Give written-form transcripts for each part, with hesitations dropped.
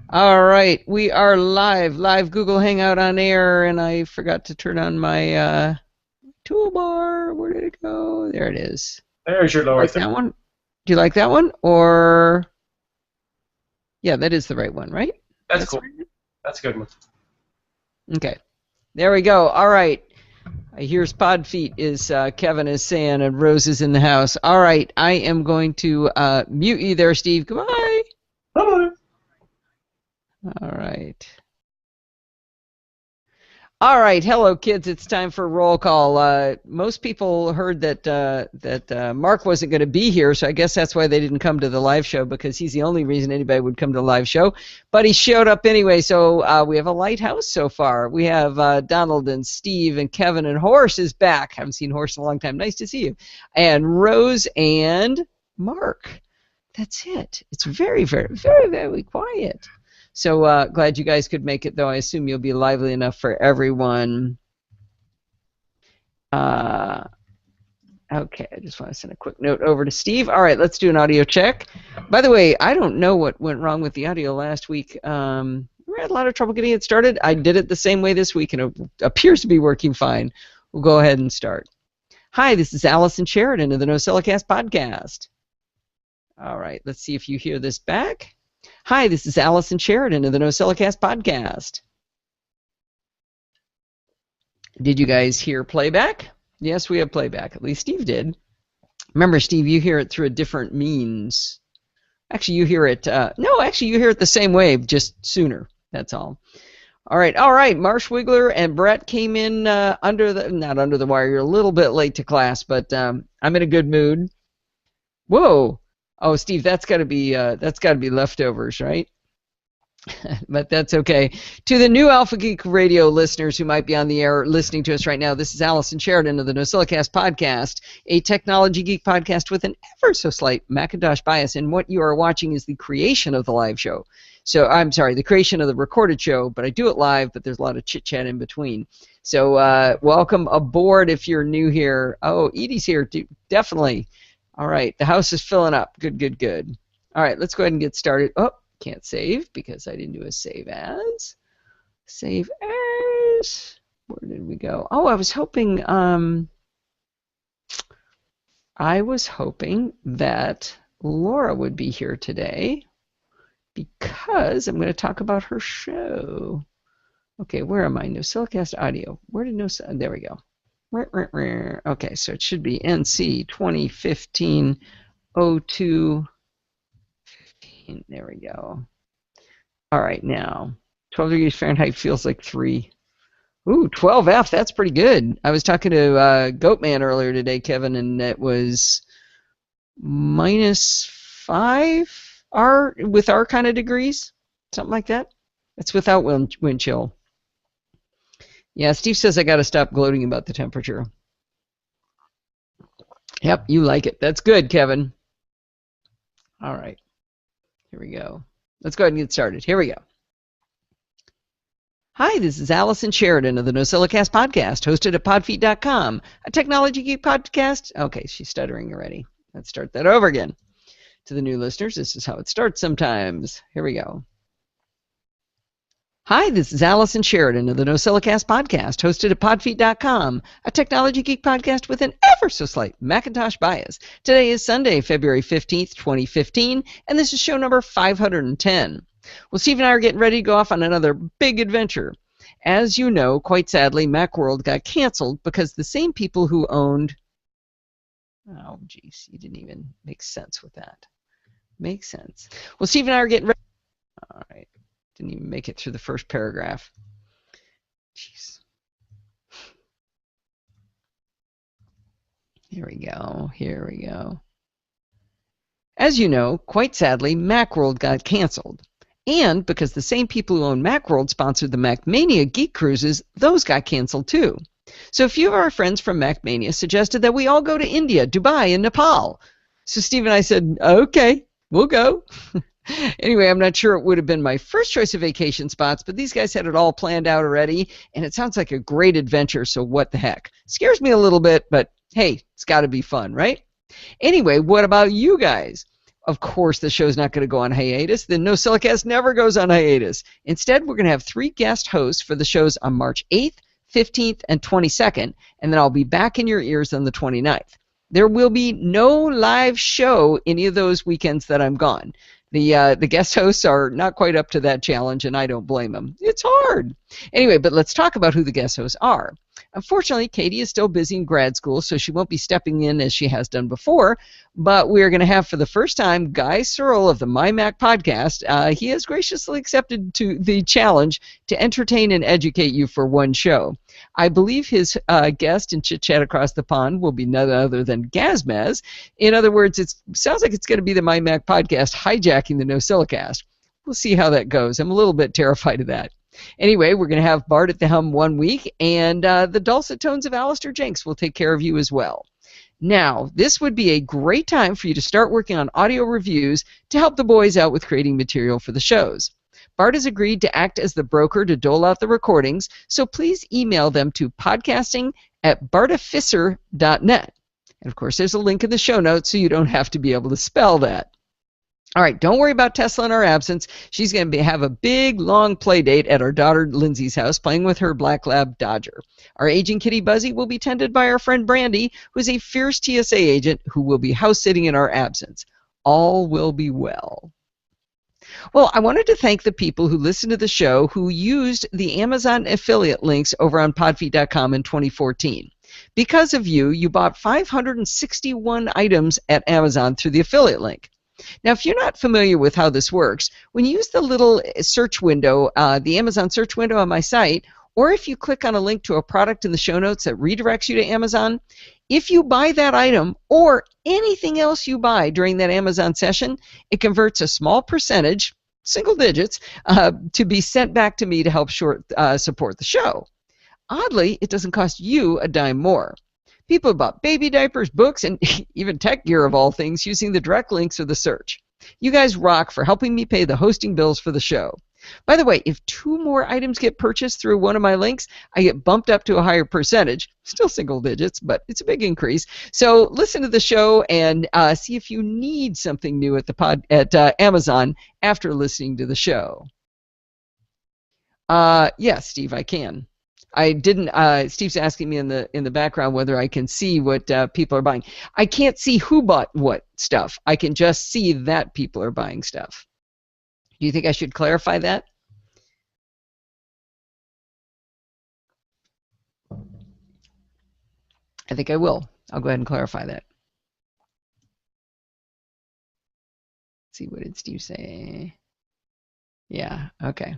All right, we are live Google Hangout on air, and I forgot to turn on my toolbar. Where did it go? There it is. There's your Do you lower like third. that one? Do you like that one? Or, yeah, that is the right one, right? That's That's the cool. right one? That's a good one. Okay, there we go. All right. I hear Spod Feet is Kevin is saying, and Rose is in the house. All right, I am going to mute you there, Steve. Goodbye. Bye-bye. All right. All right, hello kids. It's time for roll call. Most people heard that Mark wasn't going to be here, so I guess that's why they didn't come to the live show, because he's the only reason anybody would come to the live show. But he showed up anyway, so we have a light house so far. We have Donald and Steve and Kevin, and Horse is back. Haven't seen Horse in a long time. Nice to see you. And Rose and Mark. That's it. It's very, very, very, very quiet. So glad you guys could make it, though. I assume you'll be lively enough for everyone. Okay, I just want to send a quick note over to Steve. All right, let's do an audio check. By the way, I don't know what went wrong with the audio last week. We had a lot of trouble getting it started. I did it the same way this week, and it appears to be working fine. We'll go ahead and start. Hi, this is Allison Sheridan of the NosillaCast podcast. All right, let's see if you hear this back. Hi, this is Allison Sheridan of the NosillaCast podcast. Did you guys hear playback? Yes, we have playback. At least Steve did. Remember, Steve, you hear it through a different means. Actually, you hear it. No, actually, you hear it the same way, just sooner. That's all. All right. Marsh Wiggler and Brett came in not under the wire. You're a little bit late to class, but I'm in a good mood. Whoa. Oh, Steve, that's got to be leftovers, right? But that's okay. To the new Alpha Geek Radio listeners who might be on the air listening to us right now, this is Allison Sheridan of the NosillaCast podcast, a technology geek podcast with an ever so slight Macintosh bias. And what you are watching is the creation of the live show. So I'm sorry, the creation of the recorded show, but I do it live, but there's a lot of chit chat in between. So welcome aboard if you're new here. Oh, Edie's here, definitely. All right, the house is filling up. Good. All right, let's go ahead and get started. Oh, can't save because I didn't do a save as. Save as. Where did we go? Oh, I was hoping that Laura would be here today because I'm going to talk about her show. Okay, where am I? NosillaCast audio. Where did NosillaCast? There we go. Okay, so it should be NC 2015 02 15. There we go. All right, now 12 degrees Fahrenheit feels like 3. Ooh, 12F, that's pretty good. I was talking to Goatman earlier today, Kevin, and it was -5 with our kind of degrees, something like that. That's without wind chill. Yeah, Steve says I got to stop gloating about the temperature. Yep, you like it. That's good, Kevin. All right, here we go. Let's go ahead and get started. Here we go. Hi, this is Allison Sheridan of the NosillaCast podcast, hosted at podfeet.com, a technology geek podcast. Okay, she's stuttering already. Let's start that over again. To the new listeners, this is how it starts sometimes. Here we go. Hi, this is Allison Sheridan of the NosillaCast podcast, hosted at podfeet.com, a technology geek podcast with an ever so slight Macintosh bias. Today is Sunday, February 15th, 2015, and this is show number 510. Well, Steve and I are getting ready to go off on another big adventure. As you know, quite sadly, Macworld got canceled because the same people who owned... Oh, geez, you didn't even make sense with that. Makes sense. Well, Steve and I are getting ready... All right. Didn't even make it through the first paragraph. Jeez. Here we go. As you know, quite sadly, Macworld got canceled. And because the same people who own Macworld sponsored the MacMania Geek Cruises, those got canceled too. So a few of our friends from MacMania suggested that we all go to India, Dubai, and Nepal. So Steve and I said, okay, we'll go. Anyway, I'm not sure it would have been my first choice of vacation spots, but these guys had it all planned out already, and it sounds like a great adventure, so what the heck. Scares me a little bit, but hey, it's got to be fun, right? Anyway, what about you guys? Of course, the show's not going to go on hiatus. The NosillaCast never goes on hiatus. Instead, we're going to have 3 guest hosts for the shows on March 8th, 15th, and 22nd, and then I'll be back in your ears on the 29th. There will be no live show any of those weekends that I'm gone. The guest hosts are not quite up to that challenge, and I don't blame them. It's hard. Anyway, but let's talk about who the guest hosts are. Unfortunately, Katie is still busy in grad school, so she won't be stepping in as she has done before, but we're going to have for the first time Guy Searle of the My Mac podcast. He has graciously accepted the challenge to entertain and educate you for one show. I believe his guest in Chit Chat Across the Pond will be none other than Gazmaz. In other words, it sounds like it's going to be the My Mac podcast hijacking the NosillaCast. We'll see how that goes. I'm a little bit terrified of that. Anyway, we're going to have Bart at the helm one week, and the dulcet tones of Alistair Jenks will take care of you as well. Now, this would be a great time for you to start working on audio reviews to help the boys out with creating material for the shows. Bart has agreed to act as the broker to dole out the recordings, so please email them to podcasting@bartificer.net. And of course, there's a link in the show notes so you don't have to be able to spell that. All right, don't worry about Tesla in our absence. She's going to have a big, long play date at our daughter Lindsay's house, playing with her black lab Dodger. Our aging kitty Buzzy will be tended by our friend Brandy, who is a fierce TSA agent who will be house-sitting in our absence. All will be well. Well, I wanted to thank the people who listened to the show who used the Amazon affiliate links over on podfeet.com in 2014. Because of you, you bought 561 items at Amazon through the affiliate link. Now, if you're not familiar with how this works, when you use the little search window, the Amazon search window on my site, or if you click on a link to a product in the show notes that redirects you to Amazon, if you buy that item or anything else you buy during that Amazon session, it converts a small percentage, single digits, to be sent back to me to help support the show. Oddly, it doesn't cost you a dime more. People have bought baby diapers, books, and even tech gear of all things using the direct links or the search. You guys rock for helping me pay the hosting bills for the show. By the way, if 2 more items get purchased through one of my links, I get bumped up to a higher percentage. Still single digits, but it's a big increase. So listen to the show and see if you need something new at Amazon after listening to the show. Yes, Steve, I can. I didn't. Steve's asking me in the background whether I can see what people are buying. I can't see who bought what stuff. I can just see that people are buying stuff. Do you think I should clarify that? I think I will. I'll go ahead and clarify that. Let's see, what did Steve say? Yeah. Okay.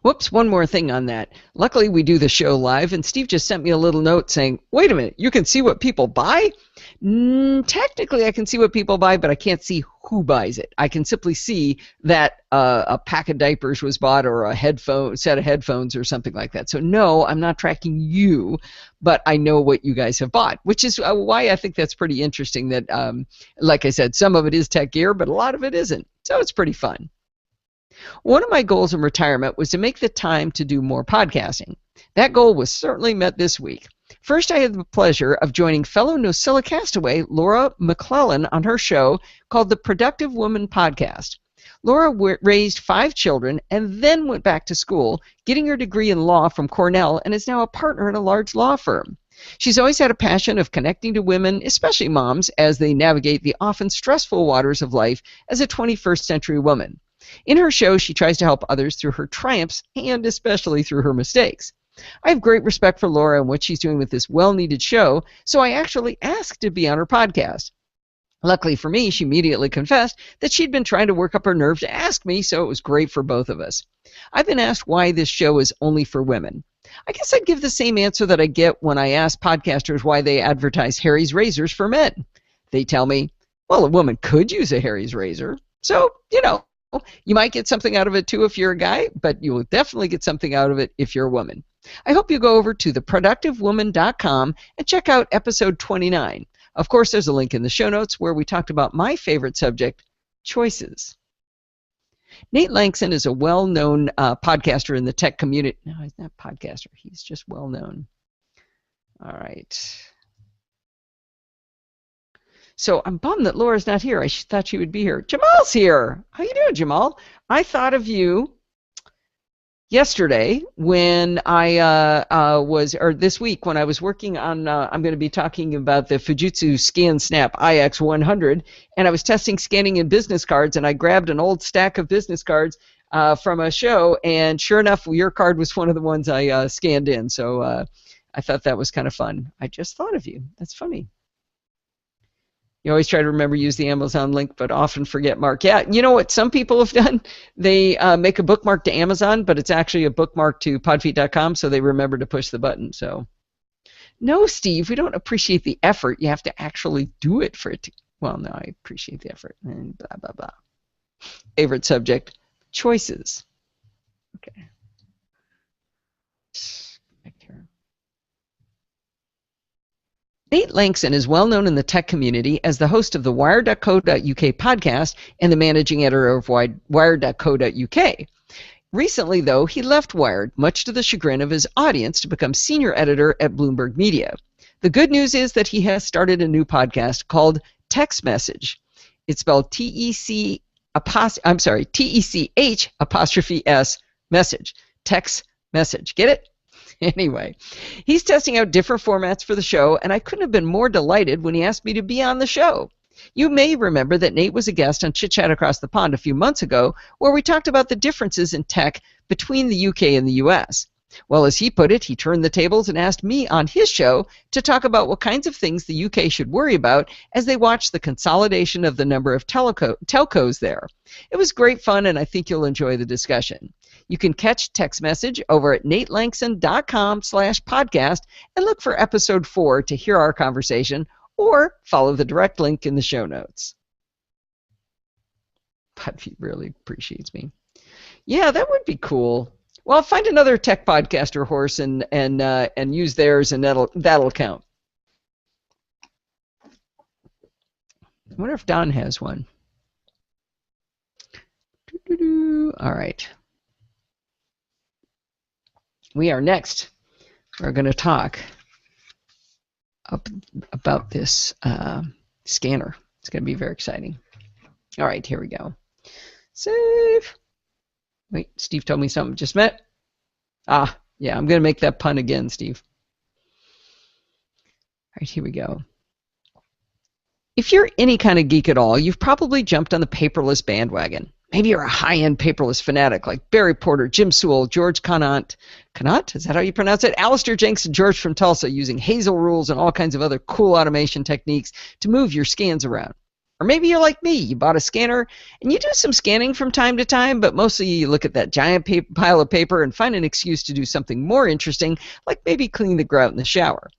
Whoops, one more thing on that. Luckily, we do the show live, and Steve just sent me a little note saying, wait a minute, you can see what people buy? Technically, I can see what people buy, but I can't see who buys it. I can simply see that a pack of diapers was bought or a set of headphones or something like that. So no, I'm not tracking you, but I know what you guys have bought, which is why I think that's pretty interesting that, like I said, some of it is tech gear, but a lot of it isn't. So it's pretty fun. One of my goals in retirement was to make the time to do more podcasting. That goal was certainly met this week. First, I had the pleasure of joining fellow NosillaCastaway Laura McClellan on her show called the Productive Woman Podcast. Laura raised 5 children and then went back to school, getting her degree in law from Cornell, and is now a partner in a large law firm. She's always had a passion of connecting to women, especially moms, as they navigate the often stressful waters of life as a 21st century woman. In her show, she tries to help others through her triumphs and especially through her mistakes. I have great respect for Laura and what she's doing with this well-needed show, so I actually asked to be on her podcast. Luckily for me, she immediately confessed that she'd been trying to work up her nerve to ask me, so it was great for both of us. I've been asked why this show is only for women. I guess I'd give the same answer that I get when I ask podcasters why they advertise Harry's razors for men. They tell me, well, a woman could use a Harry's razor, so, you might get something out of it too if you're a guy, but you will definitely get something out of it if you're a woman. I hope you go over to theproductivewoman.com and check out episode 29. Of course, there's a link in the show notes where we talked about my favorite subject, choices. Nate Langston is a well-known podcaster in the tech community. No, he's not a podcaster. He's just well-known. All right. So I'm bummed that Laura's not here. I thought she would be here. Jamal's here. How you doing, Jamal? I thought of you yesterday when or this week when I was working on, I'm going to be talking about the Fujitsu ScanSnap IX100, and I was testing scanning in business cards, and I grabbed an old stack of business cards from a show, and sure enough, your card was one of the ones I scanned in, so I thought that was kind of fun. I just thought of you. That's funny. You always try to remember use the Amazon link, but often forget mark. Yeah, you know what some people have done? They make a bookmark to Amazon, but it's actually a bookmark to podfeet.com, so they remember to push the button. So, no, Steve, we don't appreciate the effort. You have to actually do it for it to. Well, no, I appreciate the effort. And blah, blah, blah. Favorite subject, choices. Okay. Back here. Nate Langston is well known in the tech community as the host of the Wired.co.uk podcast and the managing editor of Wired.co.uk. Recently, though, he left Wired, much to the chagrin of his audience, to become senior editor at Bloomberg Media. The good news is that he has started a new podcast called Text Message. It's spelled T-E-C-H apostrophe S message. Text Message. Get it? Anyway, he's testing out different formats for the show, and I couldn't have been more delighted when he asked me to be on the show. You may remember that Nate was a guest on Chit Chat Across the Pond a few months ago, where we talked about the differences in tech between the UK and the US. Well, as he put it, he turned the tables and asked me on his show to talk about what kinds of things the UK should worry about as they watch the consolidation of the number of telcos there. It was great fun, and I think you'll enjoy the discussion. You can catch Text Message over at natelangston.com/podcast and look for episode 4 to hear our conversation, or follow the direct link in the show notes. Podfeet really appreciates me. Yeah, that would be cool. Well, find another tech podcaster horse and use theirs, and that'll count. I wonder if Don has one. All right. We are next. We're going to talk about this scanner. It's going to be very exciting. All right, here we go. Save. Wait, Steve told me something just met. Ah, yeah, I'm going to make that pun again, Steve. All right, here we go. If you're any kind of geek at all, you've probably jumped on the paperless bandwagon. Maybe you're a high-end paperless fanatic like Barry Porter, Jim Sewell, George Conant. Conant? Is that how you pronounce it? Alistair Jenks and George from Tulsa using Hazel rules and all kinds of other cool automation techniques to move your scans around. Or maybe you're like me. You bought a scanner and you do some scanning from time to time, but mostly you look at that giant pile of paper and find an excuse to do something more interesting, like maybe clean the grout in the shower.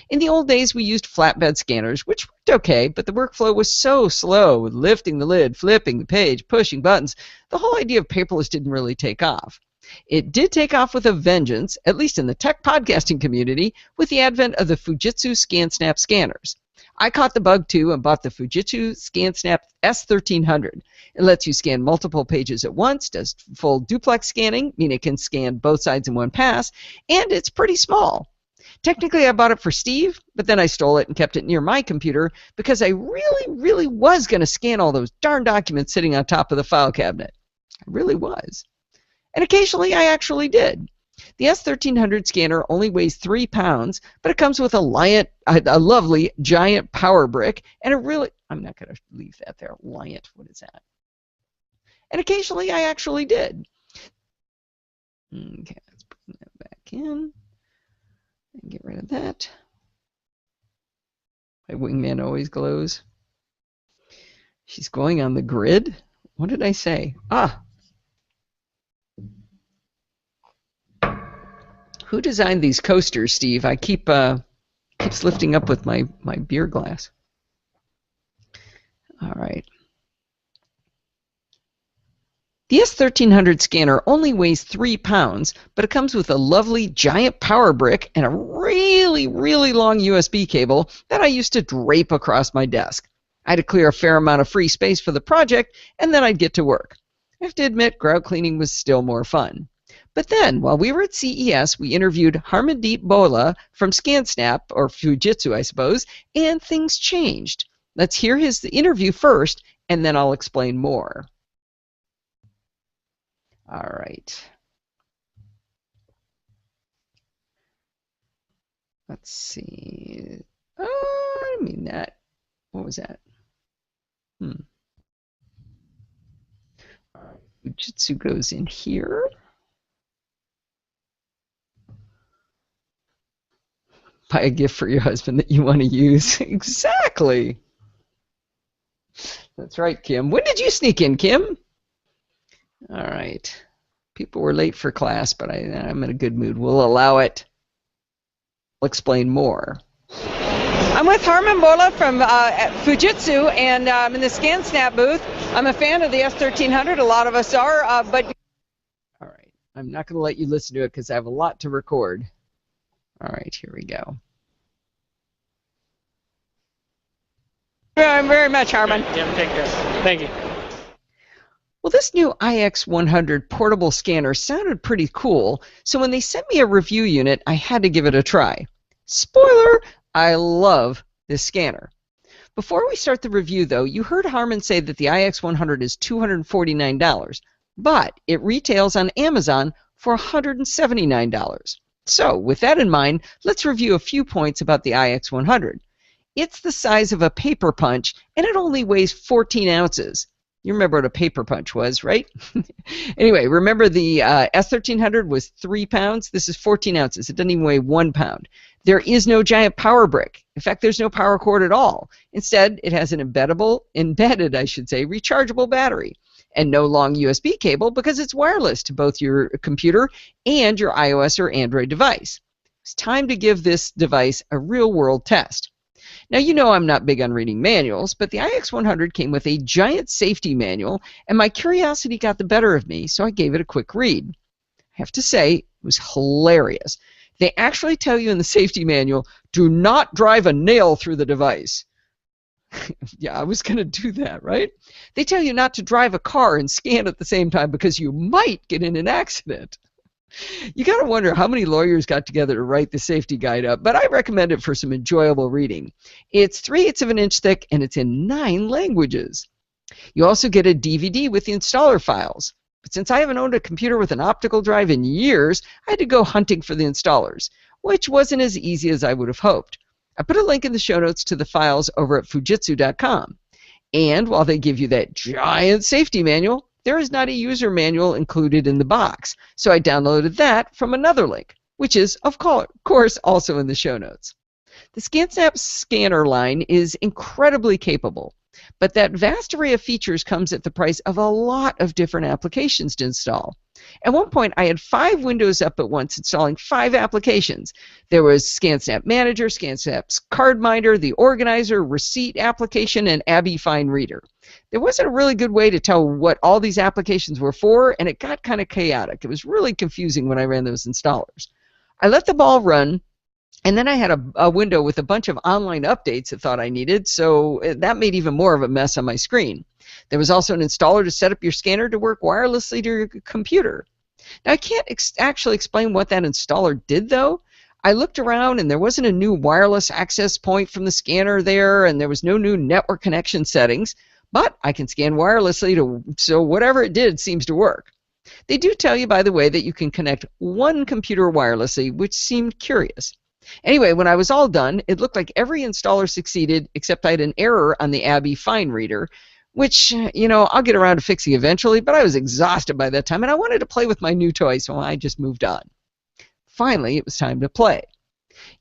In the old days, we used flatbed scanners, which worked okay, but the workflow was so slow with lifting the lid, flipping the page, pushing buttons. The whole idea of paperless didn't really take off. It did take off with a vengeance, at least in the tech podcasting community, with the advent of the Fujitsu ScanSnap scanners. I caught the bug too and bought the Fujitsu ScanSnap S1300. It lets you scan multiple pages at once, does full duplex scanning, meaning it can scan both sides in one pass, and it's pretty small. Technically, I bought it for Steve, but then I stole it and kept it near my computer because I really was going to scan all those darn documents sitting on top of the file cabinet. I really was. And occasionally, I actually did. The S1300 scanner only weighs 3 pounds, but it comes with a lovely giant power brick, and I'm not going to leave that there. Liant, what is that? And occasionally, I actually did. Okay, let's bring that back in. And get rid of that. My wingman always glows. She's going on the grid? What did I say? Who designed these coasters, Steve? I keeps lifting up with my beer glass. All right. The S1300 scanner only weighs 3 pounds, but it comes with a lovely giant power brick and a really long USB cable that I used to drape across my desk. I had to clear a fair amount of free space for the project, and then I'd get to work. I have to admit, grout cleaning was still more fun. But then, while we were at CES, we interviewed Harmandeep Bola from ScanSnap, or Fujitsu, I suppose, and things changed. Let's hear his interview first, and then I'll explain more. All right. Let's see. I mean that. What was that? Fujitsu goes in here. Buy a gift for your husband that you want to use. Exactly. That's right, Kim. When did you sneak in, Kim? All right. People were late for class, but I'm in a good mood. We'll allow it. I'll explain more. I'm with Harman Bola from Fujitsu, and I'm in the ScanSnap booth. I'm a fan of the S1300. A lot of us are, but... All right. I'm not going to let you listen to it because I have a lot to record. All right, here we go. Very much, Harman. Yeah, take care. Thank you. Well, this new IX100 portable scanner sounded pretty cool, so when they sent me a review unit, I had to give it a try. Spoiler, I love this scanner. Before we start the review, though, you heard Harman say that the IX100 is $249, but it retails on Amazon for $179. So, with that in mind, let's review a few points about the IX100. It's the size of a paper punch, and it only weighs 14 ounces. You remember what a paper punch was, right? Anyway, remember the S1300 was 3 pounds? This is 14 ounces. It doesn't even weigh 1 pound. There is no giant power brick. In fact, there's no power cord at all. Instead, it has an embedded, rechargeable battery, and no long USB cable because it's wireless to both your computer and your iOS or Android device. It's time to give this device a real-world test. Now, you know I'm not big on reading manuals, but the IX100 came with a giant safety manual, and my curiosity got the better of me, so I gave it a quick read. I have to say, it was hilarious. They actually tell you in the safety manual, do not drive a nail through the device. Yeah, I was going to do that, right? They tell you not to drive a car and scan at the same time because you might get in an accident. You got to wonder how many lawyers got together to write the safety guide up, but I recommend it for some enjoyable reading. It's 3/8 of an inch thick, and it's in 9 languages. You also get a DVD with the installer files. But since I haven't owned a computer with an optical drive in years, I had to go hunting for the installers, which wasn't as easy as I would have hoped. I put a link in the show notes to the files over at Fujitsu.com. And while they give you that giant safety manual, there is not a user manual included in the box, so I downloaded that from another link, which is, of course, also in the show notes. The ScanSnap scanner line is incredibly capable, but that vast array of features comes at the price of a lot of different applications to install. At one point, I had 5 windows up at once installing 5 applications. There was ScanSnap Manager, ScanSnap's Card Minder, the Organizer, Receipt application, and Abby Fine Reader. There wasn't a really good way to tell what all these applications were for, and it got kind of chaotic. It was really confusing when I ran those installers. I let the ball run, and then I had a window with a bunch of online updates I thought I needed, so that made even more of a mess on my screen. There was also an installer to set up your scanner to work wirelessly to your computer. Now, I can't actually explain what that installer did, though. I looked around, and there wasn't a new wireless access point from the scanner there, and there was no new network connection settings, but I can scan wirelessly, so whatever it did seems to work. They do tell you, by the way, that you can connect one computer wirelessly, which seemed curious. Anyway, when I was all done, it looked like every installer succeeded, except I had an error on the Abby Fine Reader, which, I'll get around to fixing eventually, but I was exhausted by that time, and I wanted to play with my new toy, so I just moved on. Finally, it was time to play.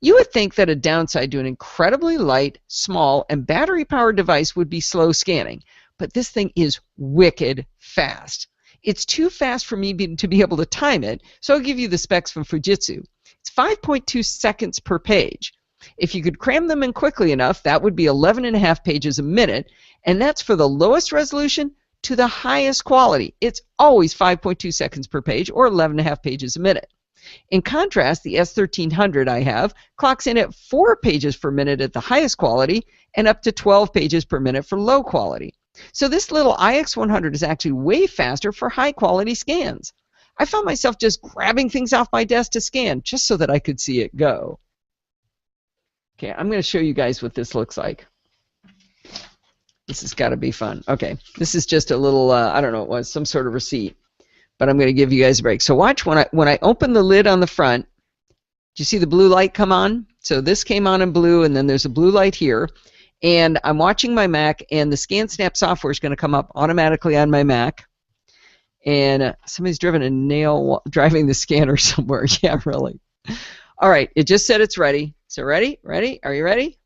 You would think that a downside to an incredibly light, small, and battery-powered device would be slow scanning, but this thing is wicked fast. It's too fast for me to be able to time it, so I'll give you the specs from Fujitsu. It's 5.2 seconds per page. If you could cram them in quickly enough, that would be 11.5 pages a minute, and that's for the lowest resolution to the highest quality. It's always 5.2 seconds per page, or 11.5 pages a minute. In contrast, the S1300 I have clocks in at 4 pages per minute at the highest quality, and up to 12 pages per minute for low quality. So this little IX100 is actually way faster for high-quality scans. I found myself just grabbing things off my desk to scan just so that I could see it go. Okay, I'm going to show you guys what this looks like. This has got to be fun. Okay, this is just a little, I don't know what it was, some sort of receipt. But I'm going to give you guys a break. So watch, when I open the lid on the front, do you see the blue light come on? So this came on in blue, and then there's a blue light here. And I'm watching my Mac, and the ScanSnap software is going to come up automatically on my Mac. And somebody's driving the scanner somewhere. Yeah, really. All right, it just said it's ready. So ready? Ready? Are you ready?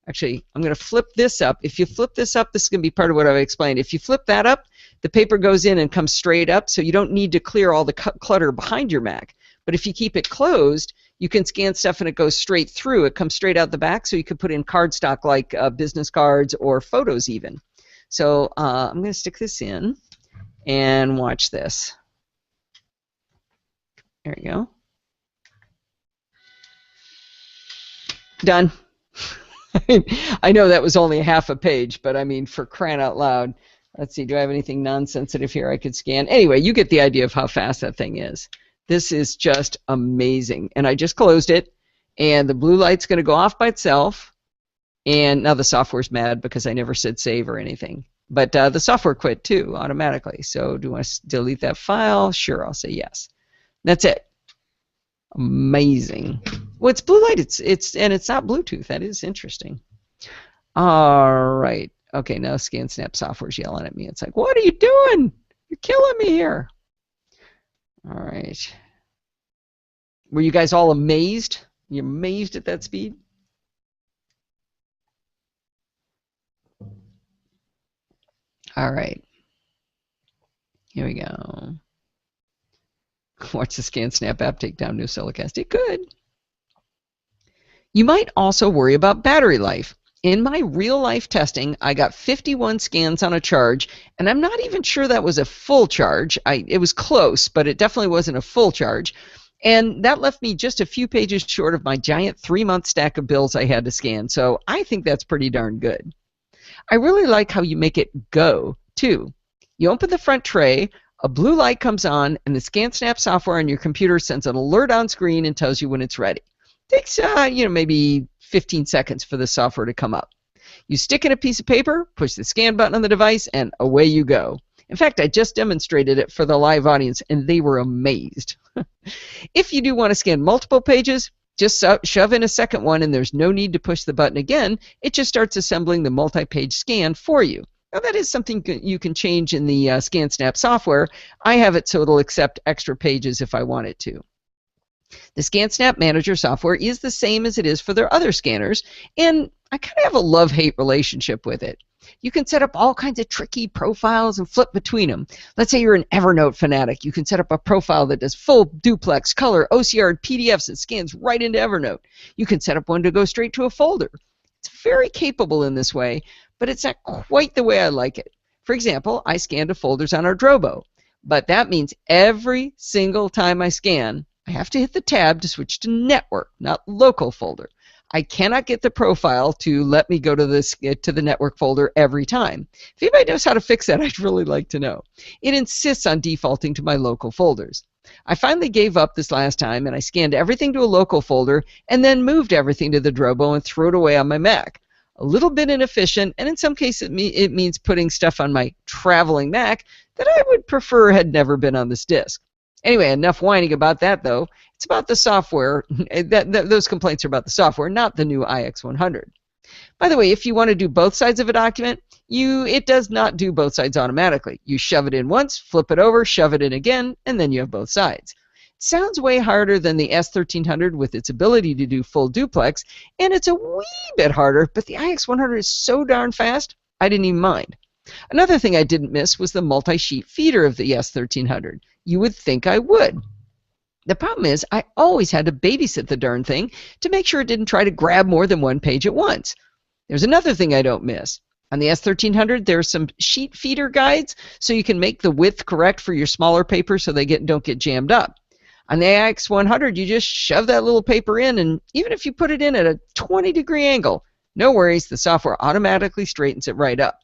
Actually, I'm going to flip this up. If you flip this up, this is going to be part of what I've explained. If you flip that up, the paper goes in and comes straight up, so you don't need to clear all the clutter behind your Mac. But if you keep it closed, you can scan stuff and it goes straight through. It comes straight out the back, so you could put in cardstock like business cards or photos even. So I'm going to stick this in and watch this. There you go. Done. I know that was only half a page, but I mean, for crying out loud. Let's see, do I have anything non-sensitive here I could scan? Anyway, you get the idea of how fast that thing is. This is just amazing. And I just closed it, and the blue light's going to go off by itself. And now the software's mad because I never said save or anything. But the software quit too, automatically. So do I delete that file? Sure, I'll say yes. That's it. Amazing. Well, it's blue light. And it's not Bluetooth. That is interesting. All right. Okay, now ScanSnap software's yelling at me. It's like, what are you doing? You're killing me here. All right. Were you guys all amazed? You amazed at that speed? All right. Here we go. Watch the ScanSnap app take down NosillaCast. It could. You might also worry about battery life. In my real-life testing, I got 51 scans on a charge, and I'm not even sure that was a full charge. It was close, but it definitely wasn't a full charge. And that left me just a few pages short of my giant 3-month stack of bills I had to scan, so I think that's pretty darn good. I really like how you make it go, too. You open the front tray, a blue light comes on, and the ScanSnap software on your computer sends an alert on screen and tells you when it's ready. It takes, maybe 15 seconds for the software to come up. You stick in a piece of paper, push the scan button on the device, and away you go. In fact, I just demonstrated it for the live audience, and they were amazed. If you do want to scan multiple pages, just shove in a second one, and there's no need to push the button again. It just starts assembling the multi-page scan for you. Now, that is something you can change in the ScanSnap software. I have it so it'll accept extra pages if I want it to. The ScanSnap Manager software is the same as it is for their other scanners, and I kind of have a love-hate relationship with it. You can set up all kinds of tricky profiles and flip between them. Let's say you're an Evernote fanatic. You can set up a profile that does full duplex, color, OCR, and PDFs and scans right into Evernote. You can set up one to go straight to a folder. It's very capable in this way, but it's not quite the way I like it. For example, I scan to folders on our Drobo, but that means every single time I scan, I have to hit the tab to switch to network, not local folder. I cannot get the profile to let me go to the network folder every time. If anybody knows how to fix that, I'd really like to know. It insists on defaulting to my local folders. I finally gave up this last time, and I scanned everything to a local folder and then moved everything to the Drobo and threw it away on my Mac. A little bit inefficient, and in some cases it means putting stuff on my traveling Mac that I would prefer had never been on this disk. Anyway, enough whining about that, though. It's about the software. Those complaints are about the software, not the new iX100. By the way, if you want to do both sides of a document, it does not do both sides automatically. You shove it in once, flip it over, shove it in again, and then you have both sides. It sounds way harder than the S1300 with its ability to do full duplex, and it's a wee bit harder, but the iX100 is so darn fast, I didn't even mind. Another thing I didn't miss was the multi-sheet feeder of the S1300. You would think I would. The problem is I always had to babysit the darn thing to make sure it didn't try to grab more than one page at once. There's another thing I don't miss. On the S1300, there are some sheet feeder guides so you can make the width correct for your smaller paper so they don't get jammed up. On the iX100, you just shove that little paper in, and even if you put it in at a 20-degree angle, no worries, the software automatically straightens it right up.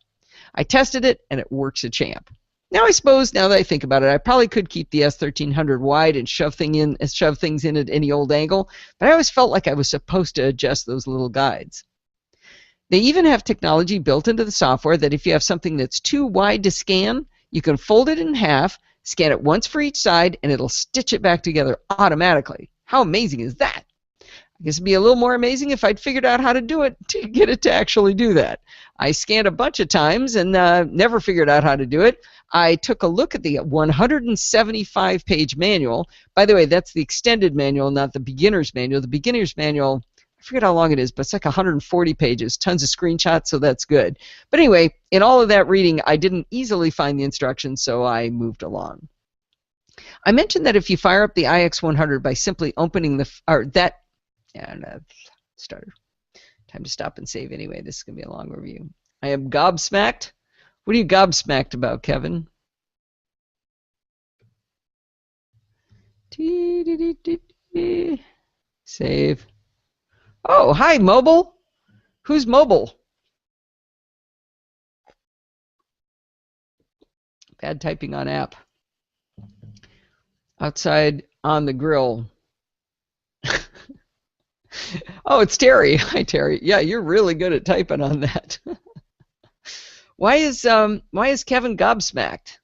I tested it, and it works a champ. Now I suppose, now that I think about it, I probably could keep the S1300 wide and shove things in at any old angle, but I always felt like I was supposed to adjust those little guides. They even have technology built into the software that if you have something that's too wide to scan, you can fold it in half, scan it once for each side, and it'll stitch it back together automatically. How amazing is that? I guess it'd be a little more amazing if I'd figured out how to do it to get it to actually do that. I scanned a bunch of times and never figured out how to do it. I took a look at the 175-page manual. By the way, that's the extended manual, not the beginner's manual. The beginner's manual, I forget how long it is, but it's like 140 pages, tons of screenshots, so that's good. But anyway, in all of that reading, I didn't easily find the instructions, so I moved along. I mentioned that if you fire up the IX100 by simply opening starter. Time to stop and save anyway. This is going to be a long review. I am gobsmacked. What are you gobsmacked about, Kevin? Save. Oh, hi, mobile. Who's mobile? Bad typing on app. Outside on the grill. Oh, it's Terry. Hi, Terry. Yeah, you're really good at typing on that. Why is Kevin gobsmacked?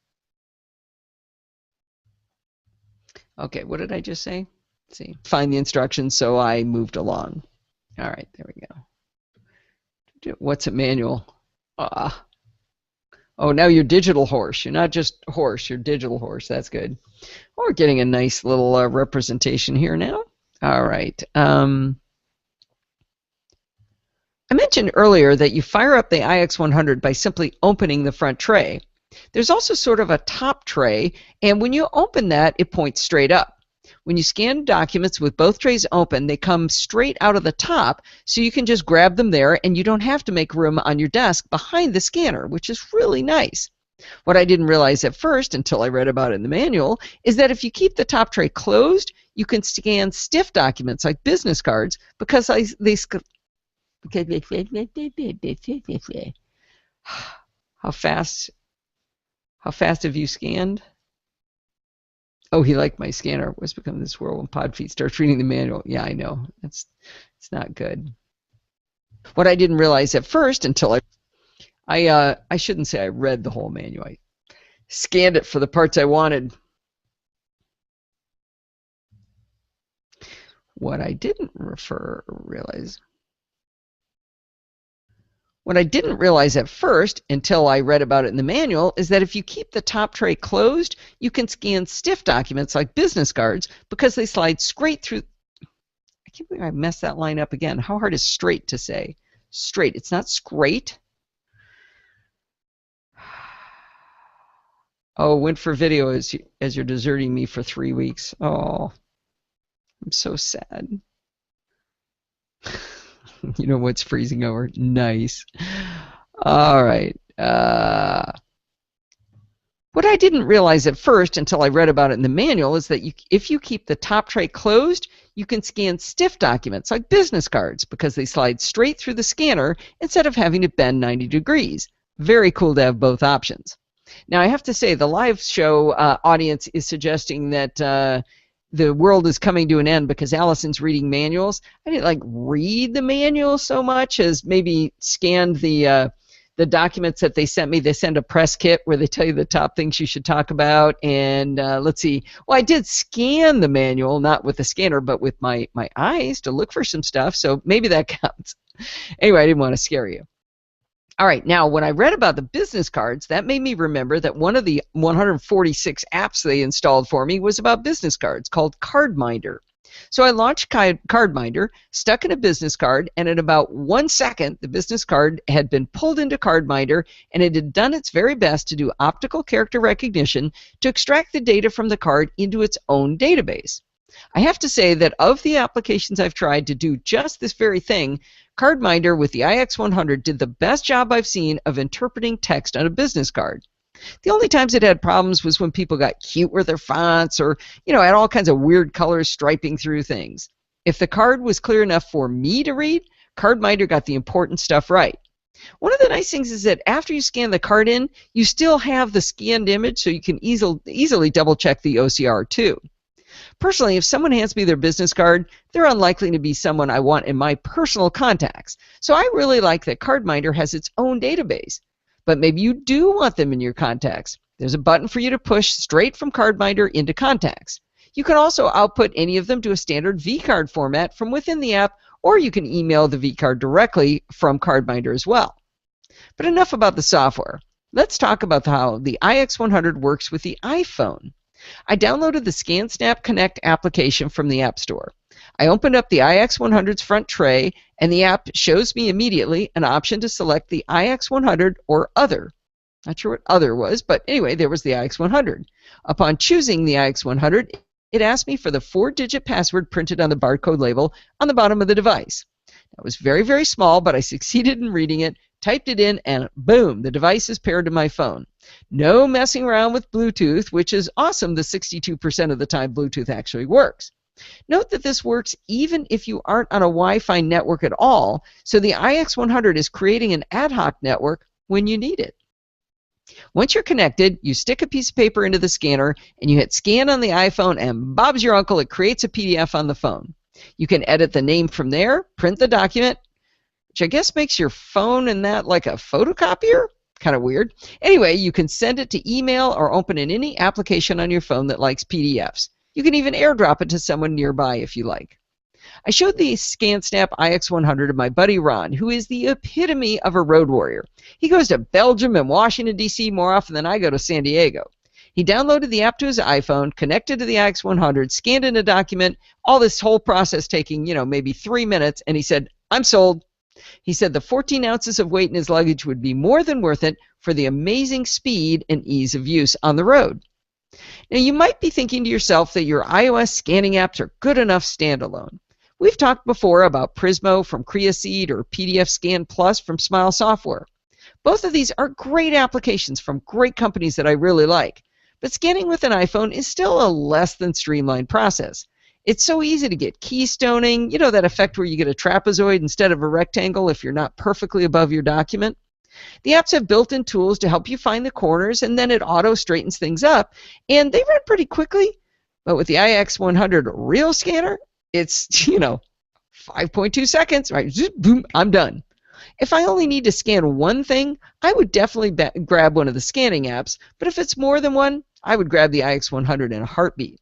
Okay, what did I just say? Let's see. Find the instructions, so I moved along. All right, there we go. What's a manual? Oh, now you're digital horse. You're not just horse, you're digital horse. That's good. Oh, we're getting a nice little representation here now. All right. I mentioned earlier that you fire up the IX100 by simply opening the front tray. There's also sort of a top tray, and when you open that, it points straight up. When you scan documents with both trays open, they come straight out of the top, so you can just grab them there, and you don't have to make room on your desk behind the scanner, which is really nice. What I didn't realize at first, until I read about it in the manual, is that if you keep the top tray closed, you can scan stiff documents like business cards because they How fast have you scanned? Oh, he liked my scanner. What's become this world when Podfeet starts reading the manual? Yeah, I know. It's not good. What I didn't realize at first until I shouldn't say I read the whole manual. I scanned it for the parts I wanted. What I didn't realize at first, until I read about it in the manual, is that if you keep the top tray closed, you can scan stiff documents like business cards because they slide straight through. I can't believe I messed that line up again. How hard is straight to say? Straight. It's not scrate. Oh, went for video as you're deserting me for 3 weeks. Oh, I'm so sad. You know what's freezing over? Nice. All right. What I didn't realize at first until I read about it in the manual is that if you keep the top tray closed, you can scan stiff documents like business cards because they slide straight through the scanner instead of having to bend 90 degrees. Very cool to have both options. Now, I have to say, the live show audience is suggesting that the world is coming to an end because Allison's reading manuals. I didn't read the manual so much as maybe scanned the documents that they sent me. They send a press kit where they tell you the top things you should talk about. And let's see. Well, I did scan the manual, not with the scanner, but with my eyes to look for some stuff. So maybe that counts. Anyway, I didn't want to scare you. All right, now when I read about the business cards, that made me remember that one of the 146 apps they installed for me was about business cards called CardMinder. So I launched CardMinder, stuck in a business card, and in about 1 second, the business card had been pulled into CardMinder, and it had done its very best to do optical character recognition to extract the data from the card into its own database. I have to say that of the applications I've tried to do just this very thing, CardMinder with the IX100 did the best job I've seen of interpreting text on a business card. The only times it had problems was when people got cute with their fonts or, had all kinds of weird colors striping through things. If the card was clear enough for me to read, CardMinder got the important stuff right. One of the nice things is that after you scan the card in, you still have the scanned image so you can easily double check the OCR too. Personally, if someone hands me their business card, they're unlikely to be someone I want in my personal contacts. So I really like that CardMinder has its own database. But maybe you do want them in your contacts. There's a button for you to push straight from CardMinder into contacts. You can also output any of them to a standard vCard format from within the app, or you can email the vCard directly from CardMinder as well. But enough about the software. Let's talk about how the iX100 works with the iPhone. I downloaded the ScanSnap Connect application from the App Store. I opened up the iX100's front tray, and the app shows me immediately an option to select the iX100 or Other. Not sure what Other was, but anyway, there was the iX100. Upon choosing the iX100, it asked me for the 4-digit password printed on the barcode label on the bottom of the device. It was very, very small, but I succeeded in reading it, typed it in, and boom, the device is paired to my phone. No messing around with Bluetooth, which is awesome. The 62% of the time Bluetooth actually works. Note that this works even if you aren't on a Wi-Fi network at all, so the iX100 is creating an ad hoc network when you need it. Once you're connected, you stick a piece of paper into the scanner, and you hit scan on the iPhone, and Bob's your uncle, it creates a PDF on the phone. You can edit the name from there, print the document, which I guess makes your phone and that like a photocopier? Kind of weird. Anyway, you can send it to email or open in any application on your phone that likes PDFs. You can even airdrop it to someone nearby if you like. I showed the ScanSnap iX100 to my buddy Ron, who is the epitome of a road warrior. He goes to Belgium and Washington, D.C. more often than I go to San Diego. He downloaded the app to his iPhone, connected to the iX100, scanned in a document, all this whole process taking, maybe 3 minutes, and he said, "I'm sold." He said the 14 ounces of weight in his luggage would be more than worth it for the amazing speed and ease of use on the road. Now, you might be thinking to yourself that your iOS scanning apps are good enough standalone. We've talked before about Prismo from Creaseed or PDF Scan Plus from Smile Software. Both of these are great applications from great companies that I really like. But scanning with an iPhone is still a less than streamlined process. It's so easy to get keystoning, that effect where you get a trapezoid instead of a rectangle if you're not perfectly above your document. The apps have built-in tools to help you find the corners, and then it auto-straightens things up, and they run pretty quickly. But with the iX100 Real Scanner, it's, 5.2 seconds, right? Zoop, boom, I'm done. If I only need to scan one thing, I would definitely grab one of the scanning apps, but if it's more than one, I would grab the iX100 in a heartbeat.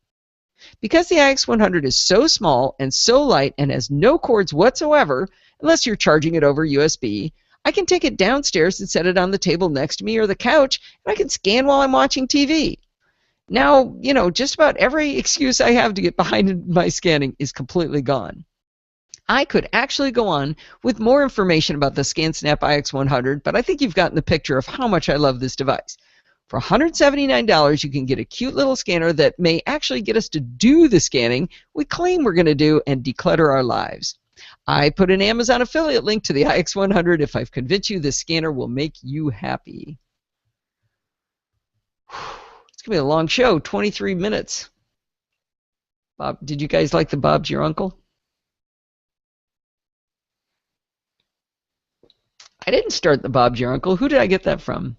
Because the iX100 is so small and so light and has no cords whatsoever, unless you're charging it over USB, I can take it downstairs and set it on the table next to me or the couch, and I can scan while I'm watching TV. Now, just about every excuse I have to get behind my scanning is completely gone. I could actually go on with more information about the ScanSnap iX100, but I think you've gotten the picture of how much I love this device. For $179, you can get a cute little scanner that may actually get us to do the scanning we claim we're going to do and declutter our lives. I put an Amazon affiliate link to the iX100 if I've convinced you this scanner will make you happy. It's going to be a long show, 23 minutes. Bob, did you guys like the Bob's Your Uncle? I didn't start the Bob's Your Uncle. Who did I get that from?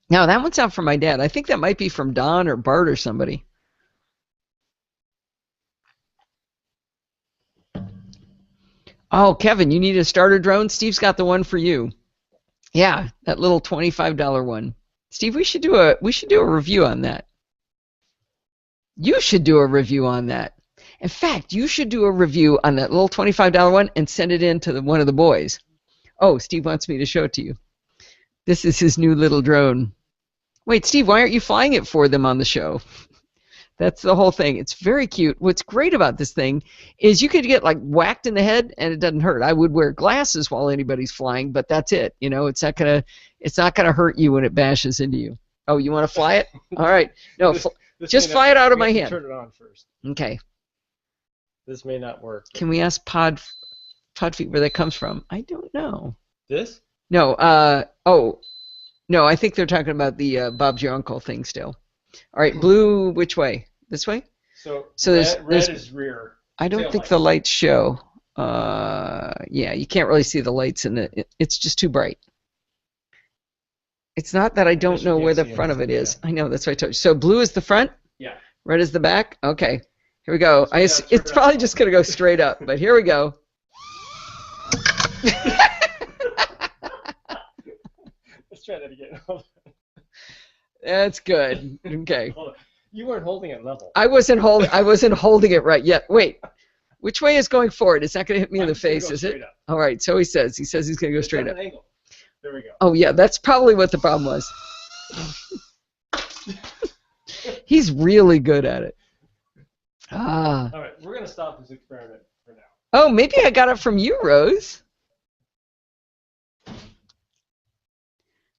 No, that one's not from my dad. I think that might be from Don or Bart or somebody. Oh, Kevin, you need a starter drone? Steve's got the one for you. Yeah, that little $25 one. Steve, we should do a review on that. You should do a review on that. In fact, you should do a review on that little $25 one and send it in to one of the boys. Oh, Steve wants me to show it to you. This is his new little drone. Wait, Steve, why aren't you flying it for them on the show? That's the whole thing. It's very cute. What's great about this thing is you could get whacked in the head and it doesn't hurt. I would wear glasses while anybody's flying, but that's it. It's not gonna hurt you when it bashes into you. Oh, you want to fly it? All right. No, just fly it out of my hand. Turn it on first. Okay. This may not work. Can we ask Podfeet where that comes from? I don't know. This? No. No, I think they're talking about the Bob's Your Uncle thing still. All right, blue, which way? This way? So there's red is rear. I don't think the lights show. Yeah, you can't really see the lights in it. It's just too bright. It's not that I don't know where the front of it is. I know, that's what I told you. So blue is the front? Yeah. Red is the back? Okay. Here we go. It's probably just going to go straight up, but here we go. Let's try that again. That's good. Okay. You weren't holding it level. I wasn't holding it right yet. Wait. Which way is going forward? It's not going to hit me in the face, is it? Up. All right. So he says he's going to go straight up. Angle. There we go. Oh yeah, that's probably what the problem was. He's really good at it. All right, we're going to stop this experiment for now. Oh, maybe I got it from you, Rose.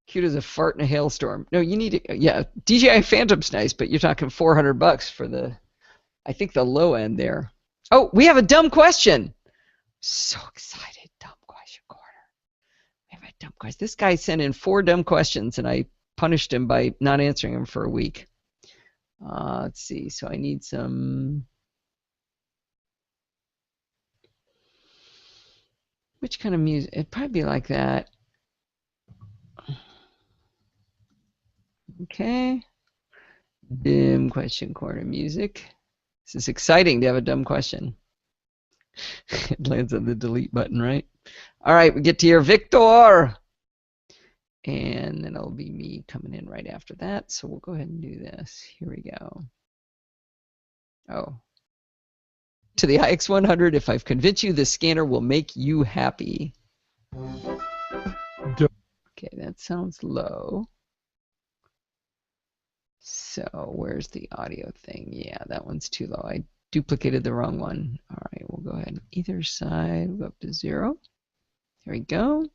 Cute as a fart in a hailstorm. No, you need it. Yeah, DJI Phantom's nice, but you're talking $400 for I think the low end there. Oh, we have a dumb question. So excited, dumb question corner. We have a dumb question. This guy sent in 4 dumb questions, and I punished him by not answering them for a week. Let's see. So I need some. Which kind of music? It'd probably be like that. Okay. Dumb question corner music. This is exciting to have a dumb question. It lands on the delete button, right? All right, we get to your Victor. And then it'll be me coming in right after that. So we'll go ahead and do this. Here we go. Oh. To the IX100, if I've convinced you, this scanner will make you happy. Okay, that sounds low. So where's the audio thing? Yeah, that one's too low. I duplicated the wrong one. All right, we'll go ahead. Either side, we'll go up to 0. There we go.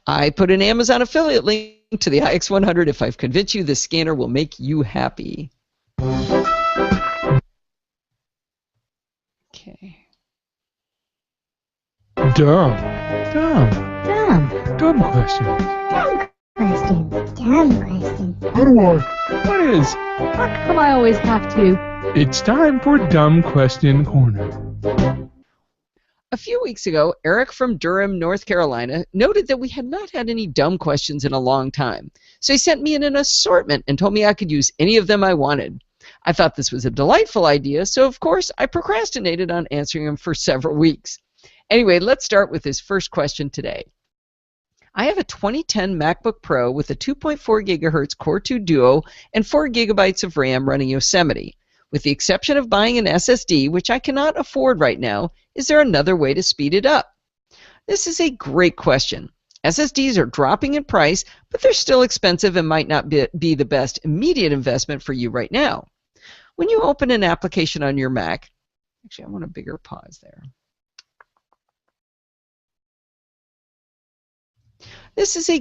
I put an Amazon affiliate link to the IX100. If I've convinced you, this scanner will make you happy. Okay. Dumb questions. Dumb questions. How do I? What is? How come I always have to? It's time for Dumb Question Corner. A few weeks ago, Eric from Durham, North Carolina, noted that we had not had any dumb questions in a long time. So he sent me in an assortment and told me I could use any of them I wanted. I thought this was a delightful idea, so of course I procrastinated on answering them for several weeks. Anyway, let's start with this first question today. I have a 2010 MacBook Pro with a 2.4 gigahertz Core 2 Duo and 4 gigabytes of RAM running Yosemite. With the exception of buying an SSD, which I cannot afford right now, is there another way to speed it up? This is a great question. SSDs are dropping in price, but they're still expensive and might not be the best immediate investment for you right now. When you open an application on your Mac, actually I want a bigger pause there. This is a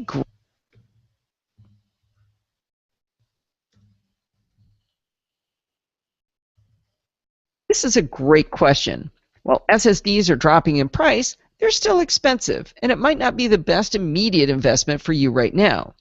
great question. While SSDs are dropping in price, they're still expensive, and it might not be the best immediate investment for you right now.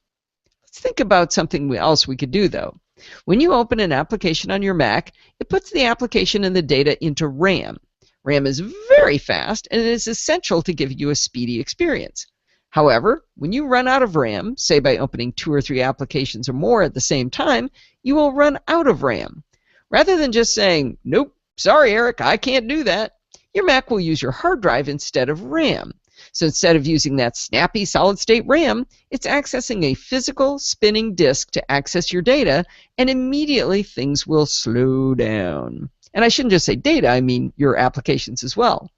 Let's think about something else we could do, though. When you open an application on your Mac, it puts the application and the data into RAM. RAM is very fast, and it is essential to give you a speedy experience. However, when you run out of RAM, say by opening 2 or 3 applications or more at the same time, you will run out of RAM. Rather than just saying, nope, sorry Eric, I can't do that, your Mac will use your hard drive instead of RAM. So instead of using that snappy solid-state RAM, it's accessing a physical spinning disk to access your data, and immediately things will slow down. And I shouldn't just say data, I mean your applications as well.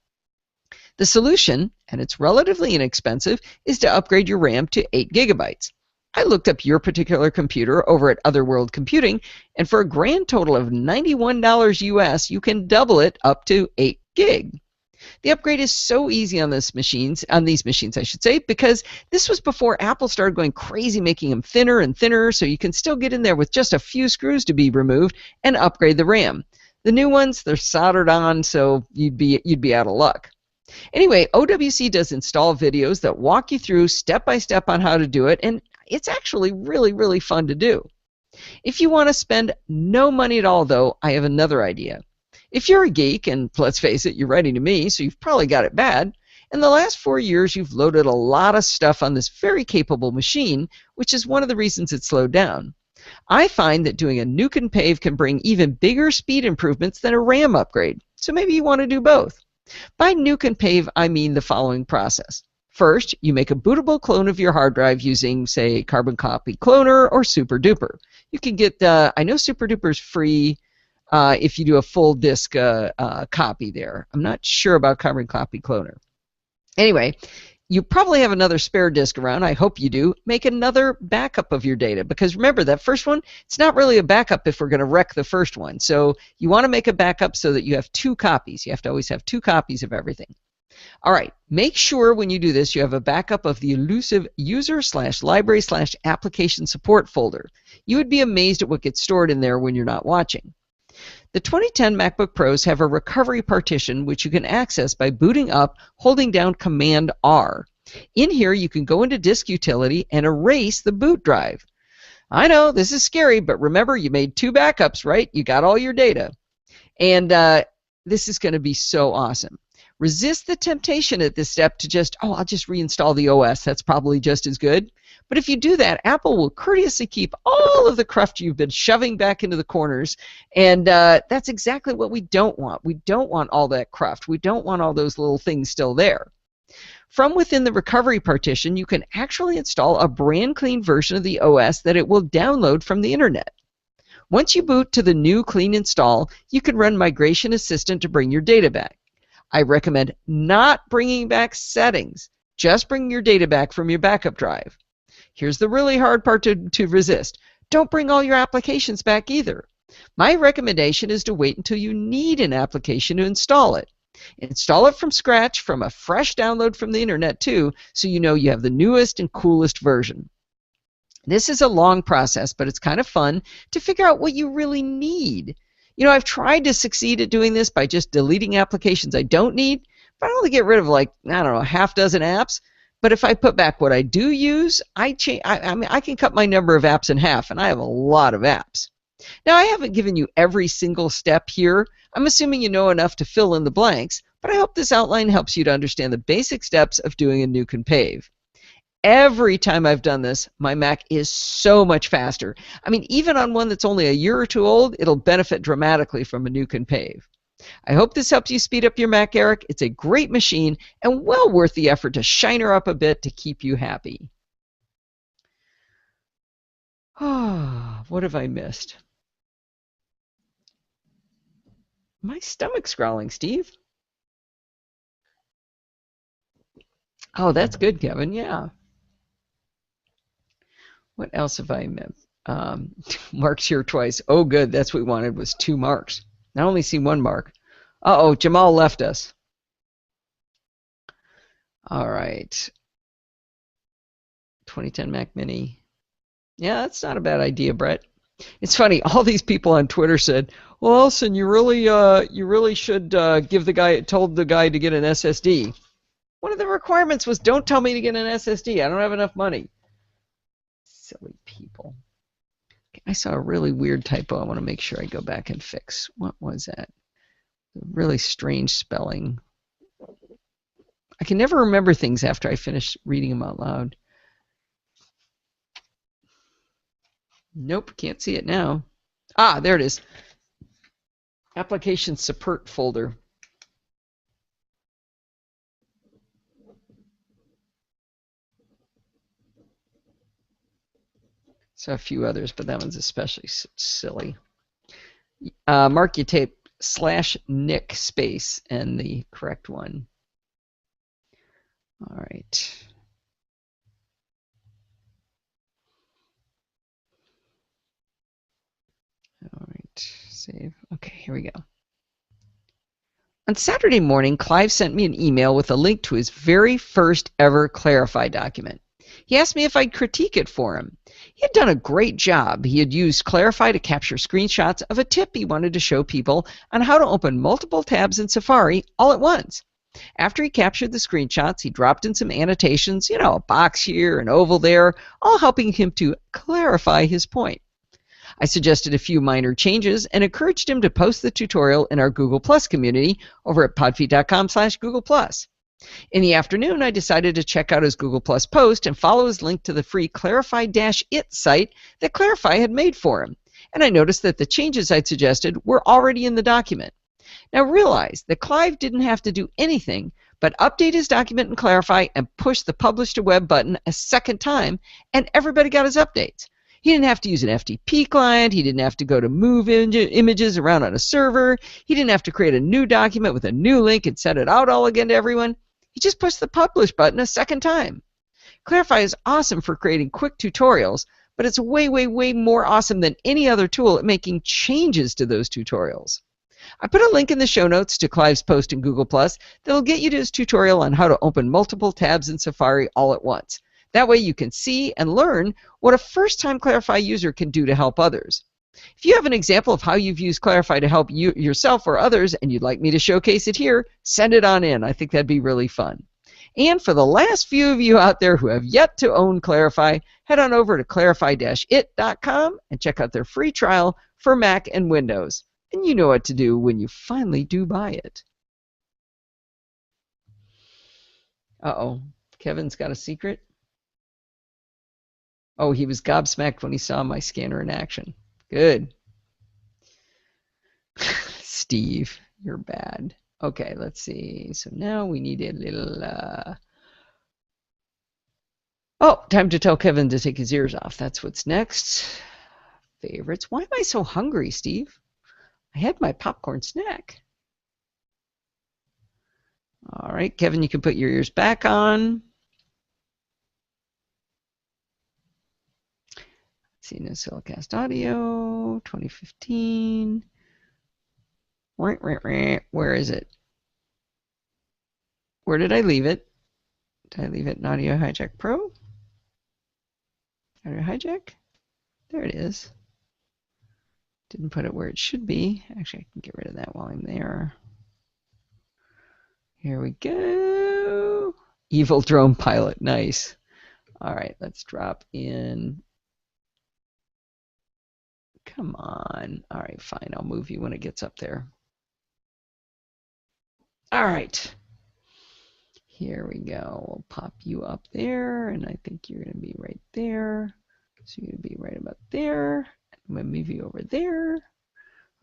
The solution, and it's relatively inexpensive, is to upgrade your RAM to 8 gigabytes. I looked up your particular computer over at Otherworld Computing, and for a grand total of $91 US, you can double it up to 8 gig. The upgrade is so easy on these machines, because this was before Apple started going crazy making them thinner and thinner, so you can still get in there with just a few screws to be removed and upgrade the RAM. The new ones, they're soldered on, so you'd be out of luck. Anyway, OWC does install videos that walk you through step by step on how to do it, and it's actually really, really fun to do. If you want to spend no money at all, though, I have another idea. If you're a geek, and let's face it, you're writing to me, so you've probably got it bad, in the last 4 years you've loaded a lot of stuff on this very capable machine, which is one of the reasons it slowed down. I find that doing a nuke and pave can bring even bigger speed improvements than a RAM upgrade, so maybe you want to do both. By nuke and pave, I mean the following process. First, you make a bootable clone of your hard drive using, say, Carbon Copy Cloner or Super Duper. You can get, I know Super Duper is free if you do a full disk copy there. I'm not sure about Carbon Copy Cloner. Anyway, you probably have another spare disk around. I hope you do. Make another backup of your data, because remember, that first one, it's not really a backup if we're going to wreck the first one. So you want to make a backup so that you have 2 copies. You have to always have 2 copies of everything. All right, make sure when you do this you have a backup of the elusive user/library/application support folder. You would be amazed at what gets stored in there when you're not watching. The 2010 MacBook Pros have a recovery partition which you can access by booting up, holding down Command R. In here you can go into Disk Utility and erase the boot drive. I know, this is scary, but remember, you made 2 backups, right? You got all your data. And this is going to be so awesome. Resist the temptation at this step to just, I'll just reinstall the OS. That's probably just as good. But if you do that, Apple will courteously keep all of the cruft you've been shoving back into the corners, and that's exactly what we don't want. We don't want all that cruft. We don't want all those little things still there. From within the recovery partition, you can actually install a brand clean version of the OS that it will download from the internet. Once you boot to the new clean install, you can run Migration Assistant to bring your data back. I recommend not bringing back settings. Just bring your data back from your backup drive. Here's the really hard part to resist. Don't bring all your applications back either. My recommendation is to wait until you need an application to install it. Install it from scratch, from a fresh download from the internet too, so you know you have the newest and coolest version. This is a long process, but it's kind of fun to figure out what you really need. You know, I've tried to succeed at doing this by just deleting applications I don't need, but I only get rid of, like, I don't know, half dozen apps. But if I put back what I do use, I mean, I can cut my number of apps in half, and I have a lot of apps. Now, I haven't given you every single step here. I'm assuming you know enough to fill in the blanks, but I hope this outline helps you to understand the basic steps of doing a nuke and pave. Every time I've done this, my Mac is so much faster. I mean, even on one that's only a year or 2 old, it'll benefit dramatically from a nuke and pave. I hope this helps you speed up your Mac, Eric. It's a great machine and well worth the effort to shine her up a bit to keep you happy. Ah, what have I missed? My stomach's growling, Steve. Oh, that's good, Kevin. Yeah. What else have I missed? Mark's here twice. Oh, good. That's what we wanted, was 2 marks. I only see 1 mark. Uh-oh, Jamal left us. All right. 2010 Mac Mini. Yeah, that's not a bad idea, Brett. It's funny. All these people on Twitter said, "Well, Elson, you really should told the guy to get an SSD." One of the requirements was, don't tell me to get an SSD. I don't have enough money. Silly people. Okay, I saw a really weird typo. I want to make sure I go back and fix. What was that? A really strange spelling. I can never remember things after I finish reading them out loud. Nope, can't see it now. Ah, there it is. Application support folder. So a few others, but that one's especially silly. Mark, you tape /Nick space and the correct one. All right. All right, save. Okay, here we go. On Saturday morning, Clive sent me an email with a link to his very first ever Clarify document. He asked me if I'd critique it for him. He had done a great job. He had used Clarify to capture screenshots of a tip he wanted to show people on how to open multiple tabs in Safari all at once. After he captured the screenshots, he dropped in some annotations, you know, a box here, an oval there, all helping him to clarify his point. I suggested a few minor changes and encouraged him to post the tutorial in our Google Plus community over at podfeet.com/Google Plus. In the afternoon, I decided to check out his Google Plus post and follow his link to the free Clarify-It site that Clarify had made for him. And I noticed that the changes I'd suggested were already in the document. Now realize that Clive didn't have to do anything but update his document in Clarify and push the Publish to Web button a second time, and everybody got his updates. He didn't have to use an FTP client. He didn't have to go to move images around on a server. He didn't have to create a new document with a new link and send it out all again to everyone. He just pushed the Publish button a second time. Clarify is awesome for creating quick tutorials, but it's way, way, way more awesome than any other tool at making changes to those tutorials. I put a link in the show notes to Clive's post in Google Plus that'll get you to his tutorial on how to open multiple tabs in Safari all at once. That way you can see and learn what a first-time Clarify user can do to help others. If you have an example of how you've used Clarify to help you yourself or others and you'd like me to showcase it here, send it on in. I think that'd be really fun. And for the last few of you out there who have yet to own Clarify, head on over to clarify-it.com and check out their free trial for Mac and Windows. And you know what to do when you finally do buy it. Uh-oh. Kevin's got a secret? Oh, he was gobsmacked when he saw my scanner in action. Good. Steve, you're bad. Okay, let's see. So now we need a little... Oh, time to tell Kevin to take his ears off. That's what's next. Favorites. Why am I so hungry, Steve? I had my popcorn snack. All right, Kevin, you can put your ears back on. Let's see, NosillaCast Audio, 2015. Where is it? Where did I leave it? Did I leave it in Audio Hijack Pro? Audio Hijack? There it is. Didn't put it where it should be. Actually, I can get rid of that while I'm there. Here we go. Evil Drone Pilot. Nice. All right, let's drop in. Come on. All right, fine. I'll move you when it gets up there. All right. Here we go. We'll pop you up there, and I think you're going to be right there. So you're going to be right about there. I'm going to move you over there.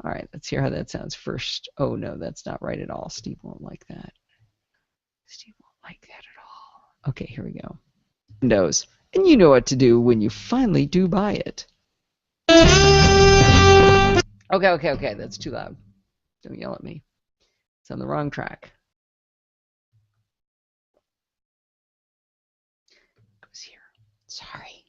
All right, let's hear how that sounds first. Oh, no, that's not right at all. Steve won't like that. Steve won't like that at all. Okay, here we go. Windows. And you know what to do when you finally do buy it. Okay. That's too loud. Don't yell at me. It's on the wrong track. It goes here. Sorry.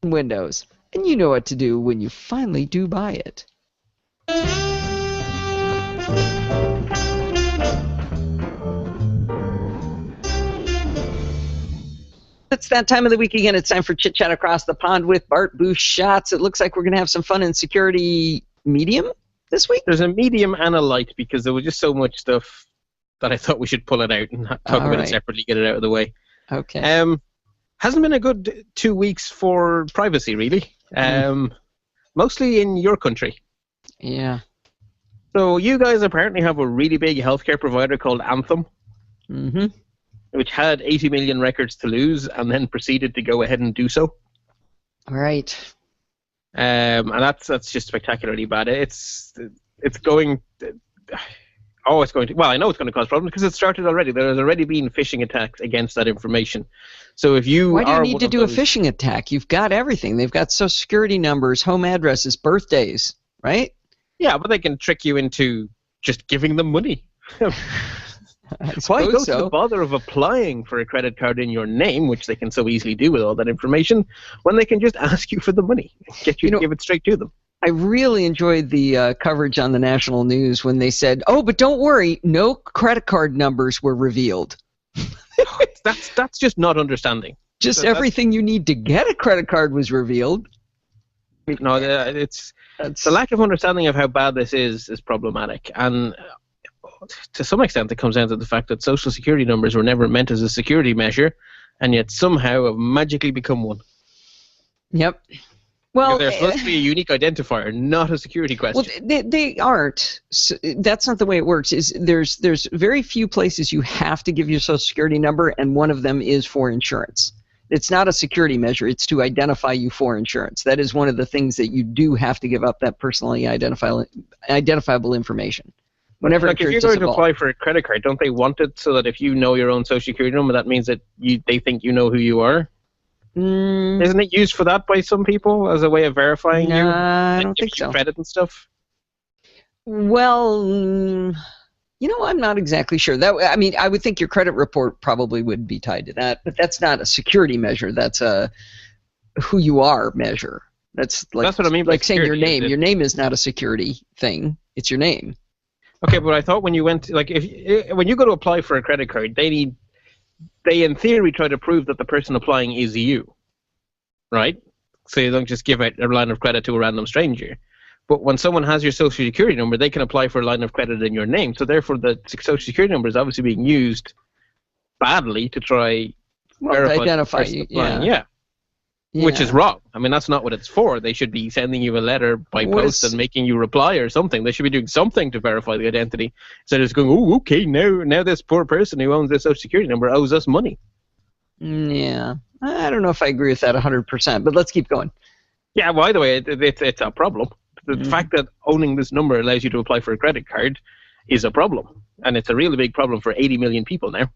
Windows. And you know what to do when you finally do buy it. It's that time of the week again. It's time for Chit Chat Across the Pond with Bart Busschots. It looks like we're going to have some fun in security medium this week. There's a medium and a light because there was just so much stuff that I thought we should pull it out and talk about it separately, get it out of the way. Okay. Hasn't been a good 2 weeks for privacy, really. Mostly in your country. Yeah. So you guys apparently have a really big healthcare provider called Anthem, which had 80 million records to lose and then proceeded to go ahead and do so. Right. And that's just spectacularly bad. It's going to... Oh, it's going to... Well, I know it's going to cause problems because it started already. There has already been phishing attacks against that information. So if you Why do you need to do a phishing attack? You've got everything. They've got social security numbers, home addresses, birthdays, right? Yeah, but they can trick you into just giving them money. Why go to the bother of applying for a credit card in your name, which they can so easily do with all that information, when they can just ask you for the money, get you to give it straight to them? I really enjoyed the coverage on the national news when they said, "Oh, but don't worry, no credit card numbers were revealed." That's just not understanding. Just everything you need to get a credit card was revealed. No, it's the lack of understanding of how bad this is problematic, and to some extent it comes down to the fact that social security numbers were never meant as a security measure, and yet somehow have magically become one. Yep. Well, they're supposed to be a unique identifier, not a security question. Well, they aren't. So that's not the way it works. There's very few places you have to give your Social Security number, and one of them is for insurance. It's not a security measure. It's to identify you for insurance. That is one of the things that you do have to give up, that personally identifiable information. Whenever like if you're going to apply for a credit card, don't they want it so that if you know your own Social Security number, that means that they think you know who you are? Isn't it used for that by some people as a way of verifying you? I don't think so. Credit and stuff. Well, I'm not exactly sure. I would think your credit report probably would be tied to that, but that's not a security measure. That's a who you are measure. That's what I mean. Like saying your name. Your name is not a security thing. It's your name. Okay, but I thought when you went when you go to apply for a credit card, they in theory try to prove that the person applying is you, right? So you don't just give out a line of credit to a random stranger. But when someone has your Social Security number, they can apply for a line of credit in your name. So therefore, the Social Security number is obviously being used badly to try verify to identify you. Yeah. Which is wrong. I mean, that's not what it's for. They should be sending you a letter by post and making you reply or something. They should be doing something to verify the identity instead of just going, oh, okay, now this poor person who owns this Social Security number owes us money. Yeah. I don't know if I agree with that 100%, but let's keep going. Yeah, well, either way, it's a problem. The fact that owning this number allows you to apply for a credit card is a problem. And it's a really big problem for 80 million people now.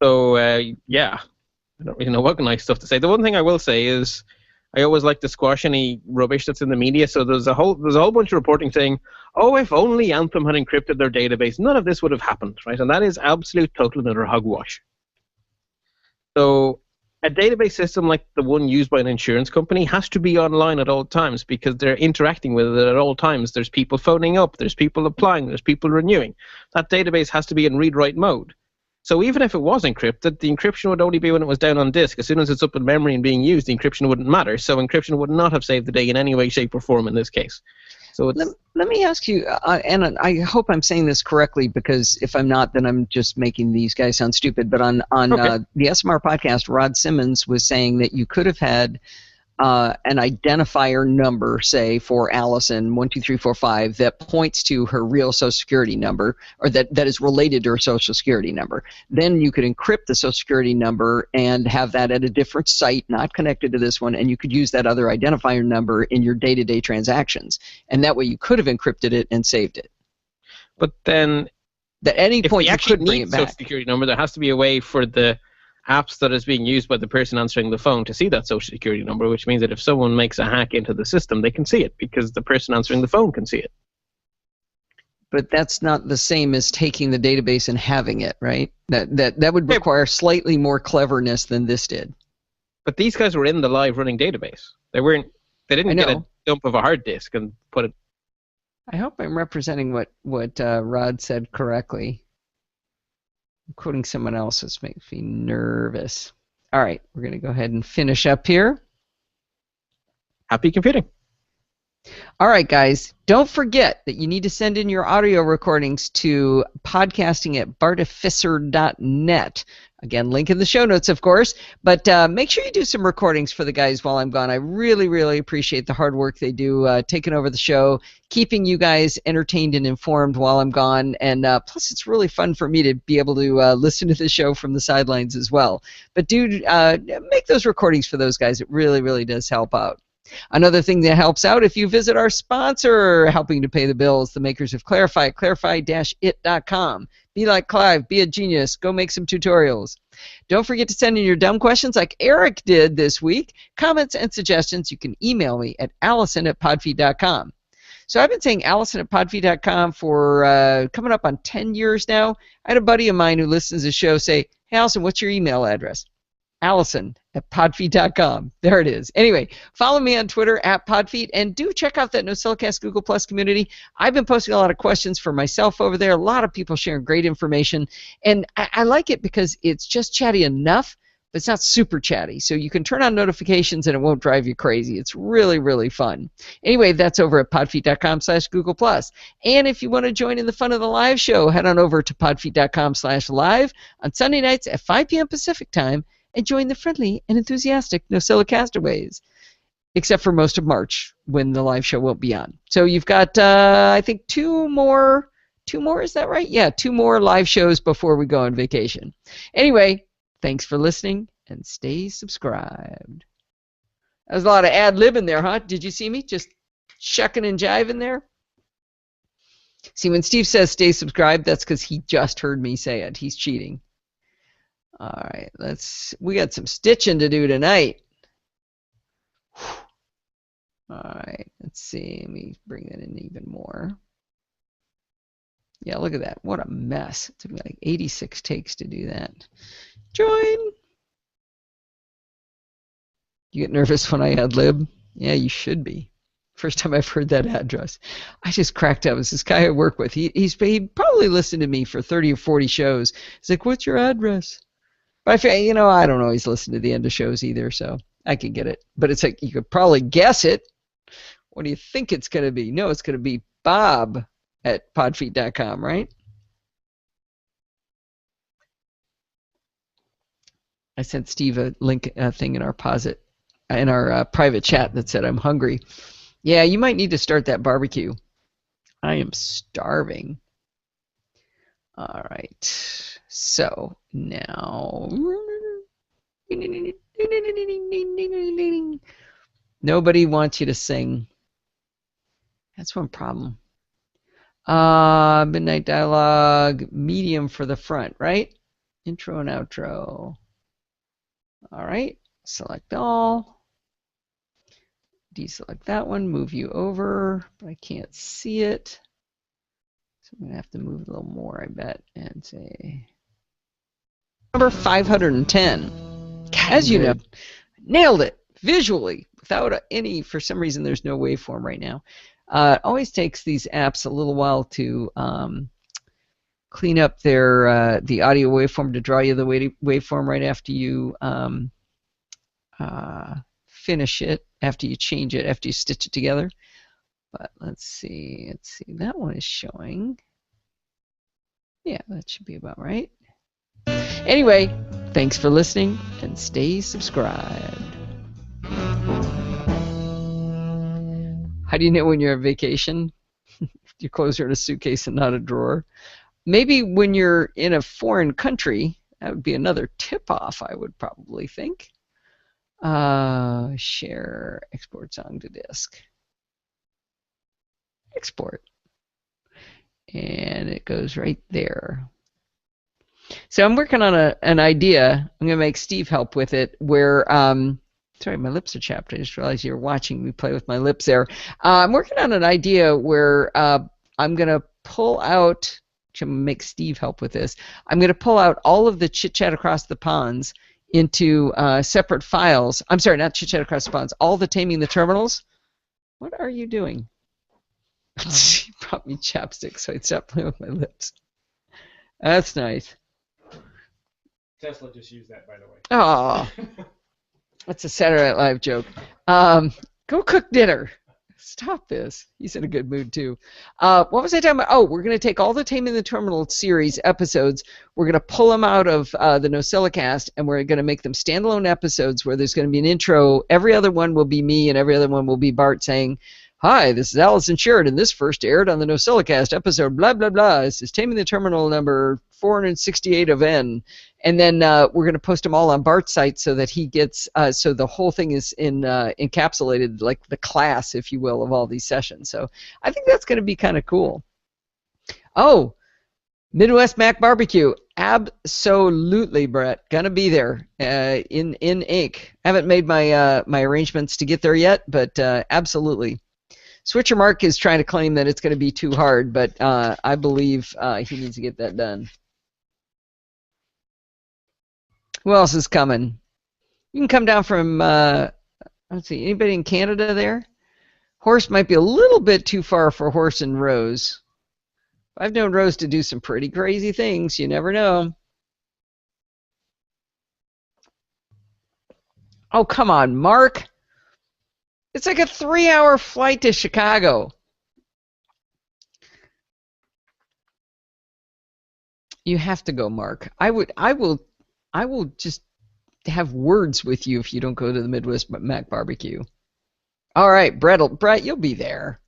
So, yeah. I don't really know what nice stuff to say. The one thing I will say is I always like to squash any rubbish that's in the media. So there's a whole bunch of reporting saying, oh, if only Anthem had encrypted their database, none of this would have happened, right? And that is absolute total and utter hogwash. So a database system like the one used by an insurance company has to be online at all times because they're interacting with it at all times. There's people phoning up, there's people applying, there's people renewing. That database has to be in read-write mode. So even if it was encrypted, the encryption would only be when it was down on disk. As soon as it's up in memory and being used, the encryption wouldn't matter. So encryption would not have saved the day in any way, shape, or form in this case. So let me ask you, and I hope I'm saying this correctly, because if I'm not, then I'm just making these guys sound stupid. But on the SMR podcast, Rod Simmons was saying that you could have had an identifier number, say for Allison 12345, that points to her real Social Security number, or that is related to her Social Security number. Then you could encrypt the Social Security number and have that at a different site, not connected to this one, and you could use that other identifier number in your day-to-day transactions. And that way you could have encrypted it and saved it. But then, at any point you could bring it back. Social Security number, there has to be a way for the apps that is being used by the person answering the phone to see that Social Security number, which means that if someone makes a hack into the system, they can see it because the person answering the phone can see it. But that's not the same as taking the database and having it, right? That would require slightly more cleverness than this did. But these guys were in the live running database. They didn't get a dump of a hard disk and put it. I hope I'm representing what Rod said correctly. I'm quoting someone else, this makes me nervous. All right, we're going to go ahead and finish up here. Happy computing. All right, guys, don't forget that you need to send in your audio recordings to podcasting@bartificer.net. Again, link in the show notes, of course. But make sure you do some recordings for the guys while I'm gone. I really, really appreciate the hard work they do taking over the show, keeping you guys entertained and informed while I'm gone. And plus, it's really fun for me to be able to listen to the show from the sidelines as well. But do make those recordings for those guys. It really, really does help out. Another thing that helps out, if you visit our sponsor helping to pay the bills, the makers of Clarify, clarify-it.com. Be like Clive, be a genius, go make some tutorials. Don't forget to send in your dumb questions like Eric did this week. Comments and suggestions, you can email me at allison@podfeed.com. So I've been saying allison@podfeed.com for coming up on 10 years now. I had a buddy of mine who listens to the show say, hey, Allison, what's your email address? Allison@podfeed.com. There it is. Anyway, follow me on Twitter @podfeed, and do check out that NosillaCast Google Plus community. I've been posting a lot of questions for myself over there. A lot of people sharing great information, and I like it because it's just chatty enough, but it's not super chatty. So you can turn on notifications and it won't drive you crazy. It's really, really fun. Anyway, that's over at podfeed.com/Google Plus. And if you want to join in the fun of the live show, head on over to podfeed.com/live on Sunday nights at 5 p.m. Pacific time, and join the friendly and enthusiastic NosillaCastaways. except for most of March when the live show won't be on. So you've got, I think, two more, is that right? Yeah, 2 more live shows before we go on vacation. Anyway, thanks for listening, and stay subscribed. That was a lot of ad-libbing there, huh? Did you see me just shucking and jiving there? See, when Steve says stay subscribed, that's because he just heard me say it. He's cheating. All right, we got some stitching to do tonight. All right, let's see. Let me bring that in even more. Yeah, look at that. What a mess. It took me like 86 takes to do that. Join. You get nervous when I ad-lib? Yeah, you should be. First time I've heard that address. I just cracked up. It's this guy I work with. He probably listened to me for 30 or 40 shows. He's like, what's your address? But I don't always listen to the end of shows either, so I can get it. But it's like, you could probably guess it. What do you think it's going to be? No, it's going to be bob@podfeet.com, right? I sent Steve a link thing in our private chat that said I'm hungry. Yeah, you might need to start that barbecue. I am starving. All right. So now, nobody wants you to sing. That's one problem. Midnight dialogue, medium for the front, right? Intro and outro. All right. Select all. Deselect that one, move you over, but I can't see it. So I'm going to have to move a little more, I bet, and say number 510. As you know, nailed it visually without any, for some reason there's no waveform right now. It always takes these apps a little while to clean up their the audio waveform to draw you the waveform right after you finish it, after you change it, after you stitch it together. But let's see, that one is showing. Yeah, that should be about right. Anyway, thanks for listening, and stay subscribed. How do you know when you're on vacation? Your clothes are in a suitcase and not a drawer. Maybe when you're in a foreign country, that would be another tip-off, I would probably think. Share, export song to disk. Export. And it goes right there. So I'm working on an idea. I'm going to make Steve help with it, where, sorry, my lips are chapped. I just realized you were watching me play with my lips there. I'm working on an idea where I'm going to pull out, I'm going to make Steve help with this. I'm going to pull out all of the chit-chat across the ponds into separate files. I'm sorry, not chit-chat across the ponds. All the Taming the Terminals. What are you doing? She brought me chapstick, so I'd stop playing with my lips. That's nice. Tesla just used that, by the way. Oh, that's a Saturday Night Live joke. Go cook dinner. Stop this. He's in a good mood, too. What was I talking about? Oh, we're going to take all the Taming the Terminal series episodes. We're going to pull them out of the NosillaCast, and we're going to make them standalone episodes where there's going to be an intro. Every other one will be me, and every other one will be Bart saying, "Hi, this is Allison Sheridan. This first aired on the NosillaCast episode, blah, blah, blah. This is Taming the Terminal number 468 of N." And then we're going to post them all on Bart's site so that he gets, so the whole thing is encapsulated, like the class, if you will, of all these sessions. So I think that's going to be kind of cool. Oh, Midwest Mac Barbecue. Absolutely, Brett. Going to be there in ink. Haven't made my arrangements to get there yet, but absolutely. Switcher Mark is trying to claim that it's going to be too hard, but I believe he needs to get that done. Who else is coming? You can come down from, let's see, anybody in Canada there? Horse might be a little bit too far for Horse and Rose. I've known Rose to do some pretty crazy things. You never know. Oh, come on, Mark. It's like a 3-hour flight to Chicago. You have to go, Mark. I will just have words with you if you don't go to the Midwest Mac Barbecue. All right, Brett, you'll be there.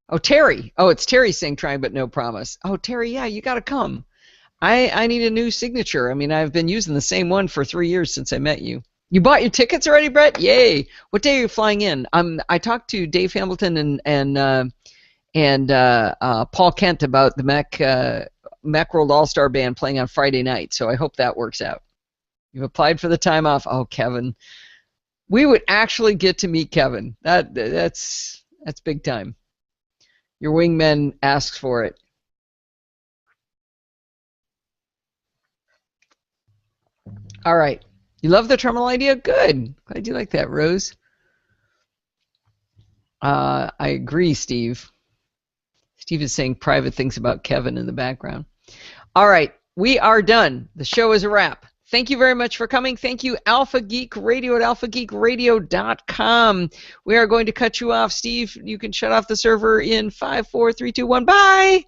Oh, Terry. Oh, it's Terry saying trying but no promise. Oh, Terry, yeah, you got to come. I need a new signature. I mean, I've been using the same one for 3 years since I met you. You bought your tickets already, Brett? Yay! What day are you flying in? I talked to Dave Hamilton and Paul Kent about the Macworld All-Star Band playing on Friday night, so I hope that works out. You've applied for the time off. Oh, Kevin. We would actually get to meet Kevin. That's big time. Your wingman asks for it. All right. You love the terminal idea? Good. Glad you like that, Rose. I agree, Steve. Steve is saying private things about Kevin in the background. All right. We are done. The show is a wrap. Thank you very much for coming. Thank you, Alpha Geek Radio at alphageekradio.com. We are going to cut you off. Steve, you can shut off the server in 5, 4, 3, 2, 1. Bye.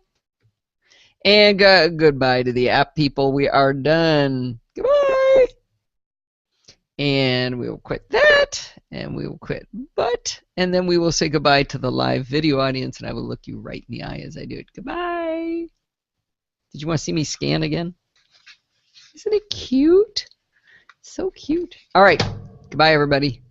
And goodbye to the app people. We are done. Goodbye. And we will quit that. And we will quit but. And then we will say goodbye to the live video audience. And I will look you right in the eye as I do it. Goodbye. Did you want to see me scan again? Isn't it cute? So cute. All right. Goodbye, everybody.